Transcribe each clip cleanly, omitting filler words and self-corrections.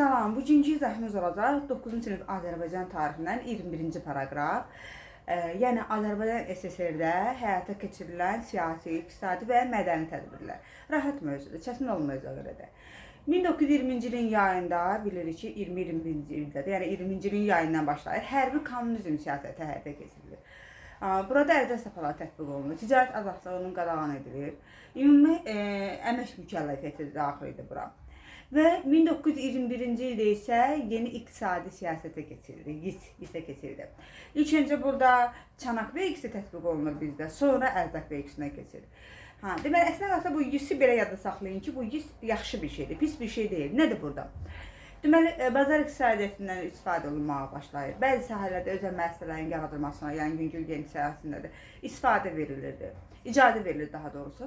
Salam, bugünkü izahımız olacaq 9-cu sinif Azərbaycan tarixindən 21-ci paragraf. Yəni Azərbaycan SSR-də həyata keçirilən siyasi, iqtisadi və mədəni tədbirlər. Rahat mövzudur, çətin olmayacaq elə də. 1920-ci ilin yayında bilirik ki, 20-21-ci ildə, yəni 20-ci ilin yayından başlayır, hərbi kommunizm siyasəti həyata keçirilir. Burada əldə səfələr tətbiq olunur, ticarət azadlığının qadağan edilir, ümumi əmək mükəlləfiyyəti daxil edir bura. Və 1921-ci ildə isə yeni iqtisadi siyasətə keçirildi, YİS-ə keçirildi. İlk öncə burada çanaq vergisi tətbiq olunur bizdə, sonra ərzaq vergisinə keçirir. Deməli, əslində aslında bu YİS-i belə yadda saxlayın ki, bu YİS yaxşı bir şeydir, pis bir şey deyil. Nədir burada? Deməli, bazar iqtisadiyyatından istifadə olunmağa başlayır. Bəzi sahələrdə özəl müəssisələrin yaradılmasına, yəni yüngül geniş siyasətində də istifadə verilirdi, icazə verilir daha doğrusu.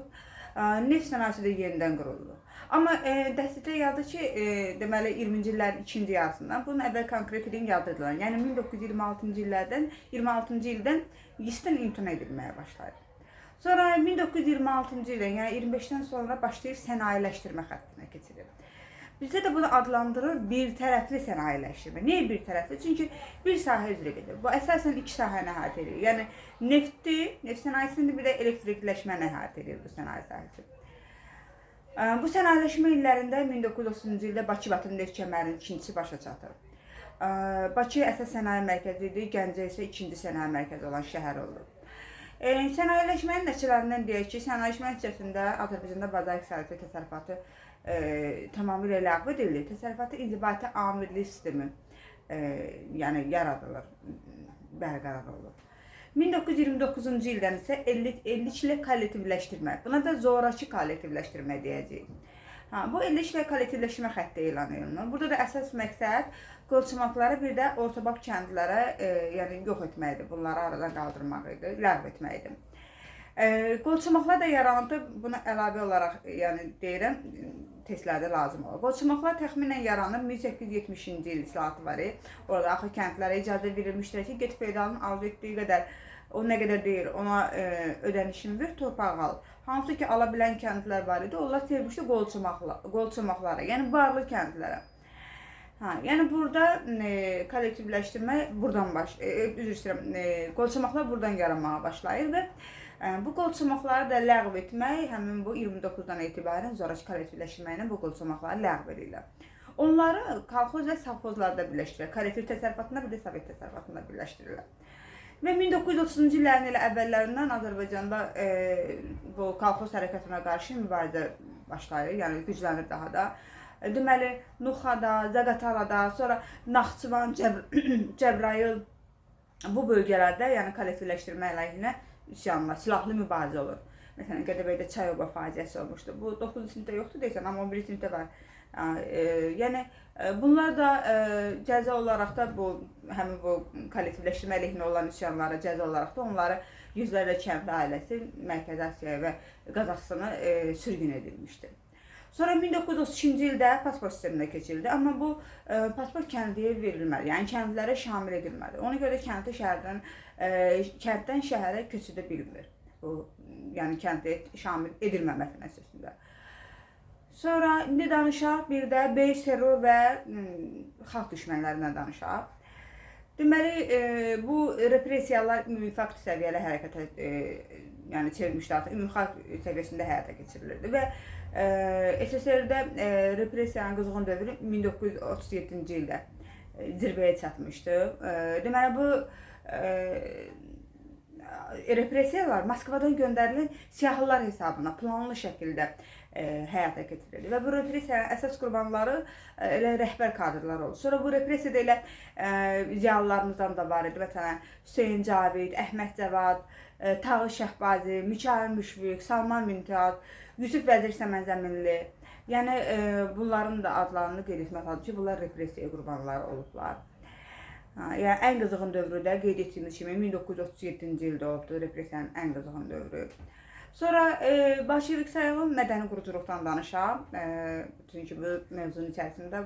Neft sənayesi də yenidən quruldu. Amma dəstəklə yazdı ki, deməli 20-ci illərin ikinci yarısından bunun əvvəl konkretliyin yadırdılar. Yəni 1926-cı ildən YİS-dən imtina edilməyə başlayır. Sonra 1926-cı ildən, yəni 25-dən sonra başlayır sənayeləşdirmə xəttinə keçirir. Bizdə də bunu adlandırır bir tərəfli sənayeləşdirmə. Niyə bir tərəfli? Çünki bir sahə üzrə gedir. Bu əsasən iki sahəni əhatə edir. Yəni neft sənayesini bir də elektrikləşməni əhatə edir bu sənaye sahəsi. Bu sənayeleşmə illərində 1930-cu ildə Bakı-Batın neft kəmərinin ikincisi başa çatır. Bakı əsas sənaye mərkəzidir, Gəncə isə ikinci sənaye mərkəzi olan şəhər olur. Sənayeleşmənin nəticələrindən deyək ki, sənayeleşmə nəticəsində Azərbaycanda bazar iqtisadiyyatı təsərrüfatı tamamilə ləğv edilir. Təsərrüfatı inzibati amirlik sistemi yəni yaradılır, bərqərar olur. 1929-cu ildən isə elliklə kollektivləşdirmə, buna da zorakı kollektivləşdirmə deyəcəyik. Bu elliklə kollektivləşmə xətti elan olunur. Burada da əsas məqsəd qolçomaqları bir də ortabab kəndlərə yəni yox etməkdir, bunları aradan qaldırmaq idi, ləğv etməkdir. Qolçomaqlar da yarandı, buna əlavə olaraq yəni deyirəm, testlərdə lazım olur. Qolçomaqlar təxminən yaranıb 1870-ci il islahatı var. Orada axı kəndlərə icazə verilmişdir ki, get feodalın arzu etdiyi qədər, o nə qədər deyir, ona ödənişini ver, torpaq al. Hansı ki, ala bilən kəndlər var idi, onlar sevmişdi qolçomaqlara, yəni varlı kəndlərə. Yəni burada kollektivləşdirmə buradan qolçomaqlar buradan yaranmağa başlayır və bu qolçomaqları da ləğv etmək, həmin bu 29-dan etibarən zorakı kollektivləşdirməklə bu qolçomaqları ləğv edirlər. Onları kolxoz və savxozlarda birləşdirirlər. Kollektiv təsərrüfatında bir də sovet təsərrüfatında birləşdirirlər. Və 1930-cu illərin elə əvvəllərindən Azərbaycanda bu kolxoz hərəkatına qarşı mübarizə başlayır, yəni güclənir daha da. Deməli, Nuxada, Zaqatalada, sonra Naxçıvan, Cəbrayıl bu bölgələrdə yəni kollektivləşdirmə əleyhinə üsyanlar, silahlı mübarizə olur. Məsələn, Gədəbəydə Çayoba faciəsi olmuşdu. Bu 9-cu sinifdə yoxdur deyəsən, amma 11-ci sinifdə var. Yəni bunlar da cəza olaraq da həmin bu kollektivləşdirmə əleyhinə olan üsyanlara cəza olaraq da onları yüzlərlə kəndli ailəsi Mərkəzi Asiyaya və Qazaxıstana sürgün edilmişdi. Sonra 1932-ci ildə pasport sisteminə keçirildi, amma bu pasport kəndliyə verilməli, yəni kəndlilərə şamil edilməli. Ona görə kənddən şəhərə köçüdə bilmir. Bu, yəni kəndliyə şamil edilməməsi nəticəsində. Sonra indi danışaq bir də beş terror və xalq düşmənlərindən danışaq. Deməli, bu repressiyalar ümumi fakt səviyyəli hərəkətə yəni çevirmişdi artıq, ümumi xalq səviyyəsində həyata keçirilirdi və SSR-də repressiyanın qızğın dövrü 1937-ci ildə zirvəyə çatmışdı. Deməli, bu repressiyalar Moskvadan göndərilən siyahılar hesabına planlı şəkildə həyata keçirildi və bu repressiyanın əsas qurbanları elə rəhbər kadrlar oldu. Sonra bu repressiyada elə ziyalılarımızdan da var idi. Məsələn, Hüseyn Cavid, Əhməd Cəvad, Tağı Şəhbazi, Mikail Müşfiq, Salman Mümtaz, Yusuf Vəzir Səmənzəminli. Yəni bunların da adlarını qeyd etmək lazımdır ki, bunlar repressiya qurbanları olublar. Yəni ən qızğın dövrü də qeyd etdiyimiz kimi 1937-ci ildə olubdu repressiyanın ən qızğın dövrü. Sonra Başir Sayılın mədəni quruculuqdan danışaq. Çünki bu mövzunun içərisində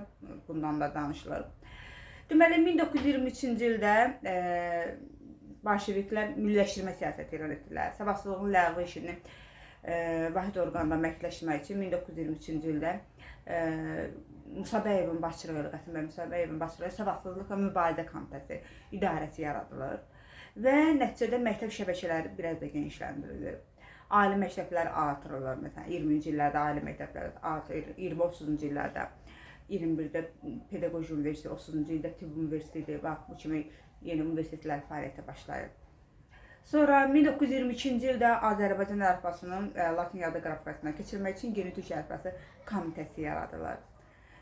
bundan da danışılır. Deməli 1923-cü ildə Bolşeviklər milliləşdirmə siyasəti elan etdilər. Səvadsızlığın ləğvi işini vahid orqanda məhdudləşdirmək üçün 1923-cü ildə Musa Bəyevin başçılığı, Qasım bəy Musa Bəyevin başçılığı Savadsızlıq və Mübarizə Komitəsi idarəsi yaradılır və nəticədə məktəb şəbəkələri biraz da genişləndirilir. Ali məktəblər artırılır. Məsələn, 20-ci illərdə ali məktəblər artırılır, 20-30-cu illərdə 21-də Pedaqoji Universiteti, 30-cu ildə Tibb Universiteti, bax bu kimi yeni universitetlər fəaliyyətə başlayır. Sonra 1922-ci ildə Azərbaycan əlifbasının Latin yazı qrafikasına keçirmək üçün Yeni Türk əlifbası komitəsi yaradılır.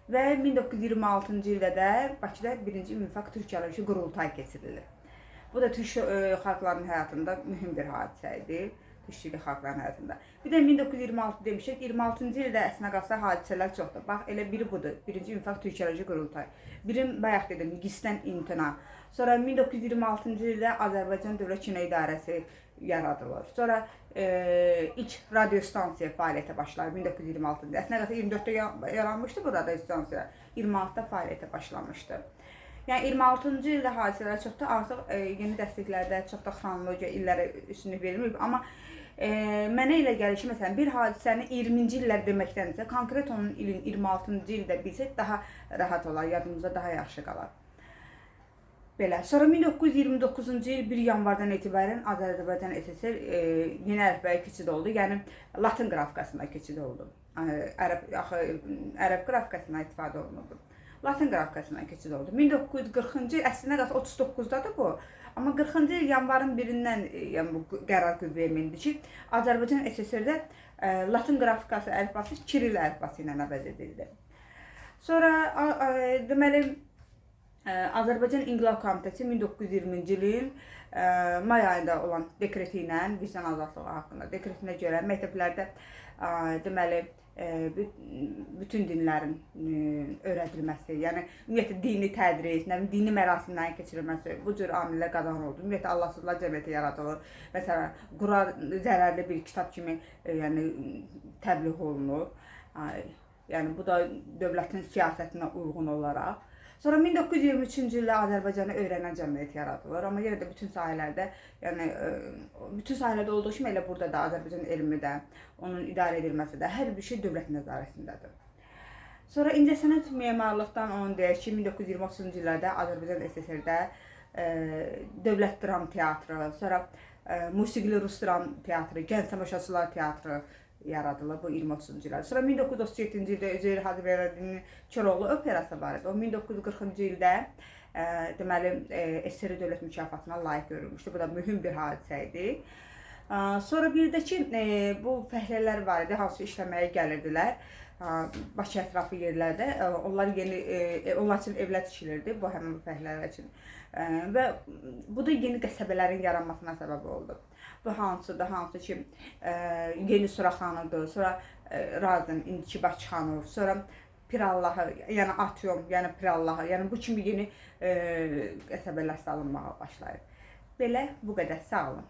Və 1926-cı ildə də Bakıda 1-ci Ümumxalq Türkiyəli qurultay keçirilir. Bu da Türk xalqlarının həyatında mühüm bir hadisə idi. Türk xalqların həyatında. Bir də 1926 demişik, 26-cı ildə əslində qalsa hadisələr çoxdur. Bax, elə biri budur. 1-ci Ümumxalq Türkiyəli qurultay. Biri bayaq dedim, GİS-dən imtina. Sonra 1926-cı ildə Azərbaycan Dövlət Kino İdarəsi yaradılır. Sonra ilk radio stansiya fəaliyyətə başlar 1926-cı ildə. Əslində qalsa 24-də yaranmışdı bu radio stansiya. 26-da fəaliyyətə başlamışdı. Yəni 26-cı ildə hadisələr çoxdur. Artıq yeni dəstəklərdə çox da xronologiya illərə üstünlük verilməyib. Amma mənə elə gəlir ki, məsələn, bir hadisəni 20-ci illər deməkdənsə, konkret onun ilin 26-cı ildə bilsək daha rahat olar, yadımızda daha yaxşı qalar. Belə. Sonra 1929-cu il 1 yanvardan etibarən Azərbaycan SSR yeni əlifbaya keçid oldu. Yəni Latin qrafikasına keçid oldu. Ərəb qrafikasına istifadə olunurdu. Latin qrafikasına keçid oldu. 1940-cı il, əslində 39-dadır bu. Amma 40-cı il yanvarın 1-dən yəni bu qərar qüvvəyə mindi ki, Azərbaycan SSR-də Latin qrafikası əlifbası Kiril əlifbası ilə əvəz edildi. Sonra deməli Azərbaycan İnqilab Komitəsi 1920-ci ilin may ayında olan dekreti ilə vicdan azadlığı haqqında dekretinə görə məktəblərdə deməli bütün dinlərin öyrədilməsi, yəni ümumiyyətlə dini tədris, dini mərasimlərin keçirilməsi bu cür amillər qadağan oldu. Ümumiyyətlə Allahsızlar cəmiyyəti yaradılır. Məsələn, Qur'an zərərli bir kitab kimi yəni təbliğ olunur. Yəni bu da dövlətin siyasətinə uyğun olaraq. Sonra 1923-cü ildə Azərbaycanı öyrənən cəmiyyət yaradılır. Amma yenə də bütün sahələrdə, yəni bütün sahələrdə olduğu kimi elə burada da Azərbaycan elmi də, onun idarə edilməsi də hər bir şey dövlət nəzarətindədir. Sonra incəsənət memarlıqdan onu deyək ki, 1920-30-cu illərdə Azərbaycan SSR-də Dövlət Dram Teatrı, sonra Musiqili Rus Dram Teatrı, Gənc Tamaşaçılar Teatrı yaradılır bu 20-30-cu illərdə. Sonra 1937-ci ildə Üzeyir Hacıbəylərdinin Koroğlu operası var idi. O 1940-cı ildə deməli SSR Dövlət mükafatına layiq görülmüşdü. Bu da mühüm bir hadisə idi. Sonra bir də ki, bu fəhlələr var idi, hansı işləməyə gəlirdilər. Bakı ətrafı yerlərdə. Onlar üçün evlər tikilirdi, bu həmin fəhlələr üçün. Və bu da yeni qəsəbələrin yaranmasına səbəb oldu. Bu hansıdır, hansı ki, Yeni Suraxanıdır, sonra Razın, indiki Bakıxanov, sonra Pirallahı, yəni Atyom, yəni Pirallahı, yəni bu kimi yeni qəsəbələr salınmağa başlayır. Belə, bu qədər, sağ olun.